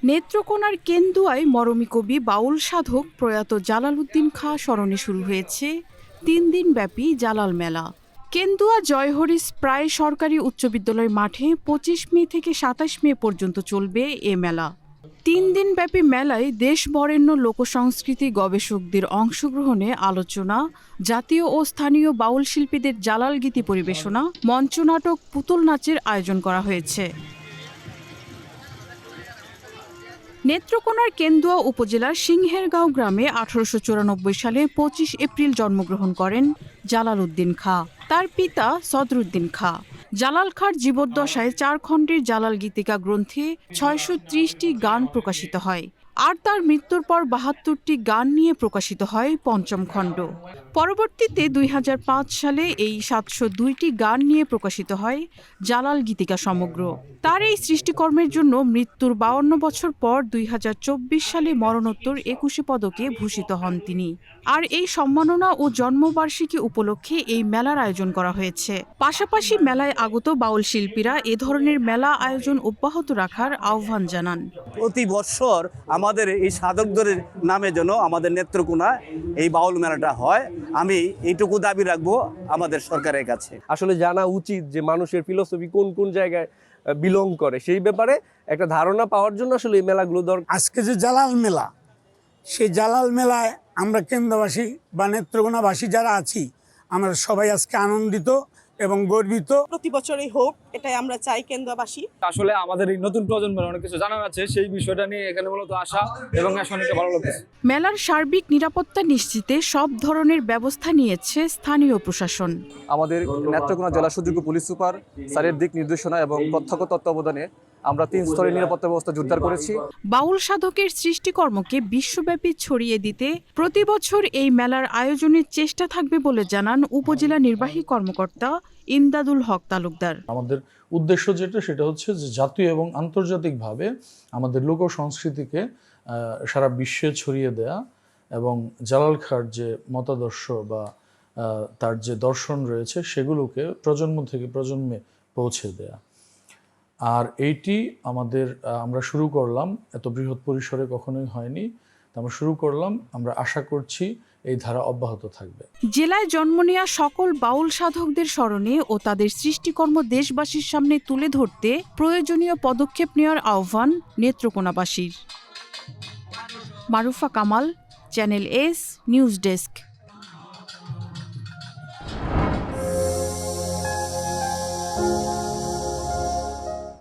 নেত্রকোনার কেন্দুয়ায় মরমী কবি বাউল সাধক প্রয়াত জালালউদ্দিন খাঁ স্মরণে শুরু হয়েছে 3 দিনব্যাপী জালাল মেলা। কেন্দুয়া জয়হরিস প্রায় সরকারি উচ্চ বিদ্যালয় মাঠে 25 মে থেকে 27 মে পর্যন্ত চলবে এ মেলা। 3 দিনব্যাপী মেলায় দেশ বরেণ্য লোকসংস্কৃতি গবেষকদের অংশগ্রহণে আলোচনা, জাতীয় ও স্থানীয় বাউল শিল্পীদের জালাল গীতি পরিবেশনা, মঞ্চনাটক, পুতুল নাচের আয়োজন করা হয়েছে। নেত্রকোনার কেন্দুয়া উপজেলার সিংহেরগাঁও গ্রামে 1894 সালে 25 এপ্রিল জন্মগ্রহণ করেন জালালউদ্দিন খাঁ। তার পিতা সদরুদ্দিন খাঁ। জালাল খাঁর জীবদ্দশায় 4 খণ্ডের জালাল গীতিকা গ্রন্থে 630টি গান প্রকাশিত হয়, আর তার মৃত্যুর পর 72টি গান নিয়ে প্রকাশিত হয় 5ম খণ্ড। পরবর্তীতে 2005 সালে এই 702টি গান নিয়ে প্রকাশিত হয় জালাল গীতিকা সমগ্র। তার এই সৃষ্টিকর্মের জন্য মৃত্যুর 52 বছর পর 2024 সালে মরণোত্তর 21 পদকে ভূষিত হন তিনি। আর এই সম্মাননা ও জন্মবার্ষিকী উপলক্ষে এই মেলার আয়োজন করা হয়েছে। পাশাপাশি মেলায় আগত বাউল শিল্পীরা এ ধরনের মেলা আয়োজন অব্যাহত রাখার আহ্বান জানান। প্রতি বছর আমাদের এই সাধকদের নামে যেন আমাদের নেত্রকোনা এই বাউল মেলাটা হয়, আমি এইটুকু দাবি রাখবো আমাদের সরকারের কাছে। আসলে জানা উচিত যে মানুষের ফিলোসফি কোন কোন জায়গায় বিলং করে, সেই ব্যাপারে একটা ধারণা পাওয়ার জন্য আসলে এই মেলাগুলো দরকার। আজকে যে জালাল মেলা, সেই জালাল মেলায় আমরা কেন্দ্রবাসী বা নেত্রকোনাবাসী যারা আছি, আমরা সবাই আজকে আনন্দিত এবং গর্বিত। প্রতি বছরই হোক, এটাই আমরা চাই কেন্দ্রবাসী। আসলে আমাদের এই নতুন প্রজন্মের অনেক কিছু জানার আছে, সেই বিষয়টা নিয়ে এখানে মূলত আসা এবং আসলে ভালো লাগছে। মেলার সার্বিক নিরাপত্তা নিশ্চিতে সব ধরনের ব্যবস্থা নিয়েছে স্থানীয় প্রশাসন। আমাদের নেত্রকোনা জেলা সুযোগ্য পুলিশ সুপার স্যারের দিক নির্দেশনা এবং প্রত্যক্ষ তত্ত্বাবধানে আমরা 3 স্তরের নিরাপত্তা ব্যবস্থা জোরদার করেছি। বাউল সাধকের সৃষ্টিকর্মকে বিশ্বব্যাপী ছড়িয়ে দিতে প্রতি বছর এই মেলার আয়োজনের চেষ্টা থাকবে বলে জানান উপজেলা নির্বাহী কর্মকর্তা ইমদাদুল হক তালুকদার। আমাদের উদ্দেশ্য সেটা হচ্ছে যে জাতীয় এবং আন্তর্জাতিকভাবে আমাদের লোক সংস্কৃতিকে সারা বিশ্বে ছড়িয়ে দেয়া এবং জালাল খাঁর যে মতাদর্শ বা তার যে দর্শন রয়েছে সেগুলোকে প্রজন্ম থেকে প্রজন্মে পৌঁছে দেয়া। আর এইটি আমরা শুরু করলাম, এত বৃহৎ পরিসরে কখনোই হয়নি, আমরা শুরু করলাম, আমরা আশা করছি এই ধারা অব্যাহত থাকবে। জেলায় জন্ম নেওয়া সকল বাউল সাধকদের স্মরণে ও তাদের সৃষ্টিকর্ম দেশবাসীর সামনে তুলে ধরতে প্রয়োজনীয় পদক্ষেপ নেওয়ার আহ্বান নেত্রকোনাবাসীর। Marufa Kamal, channel S news desk.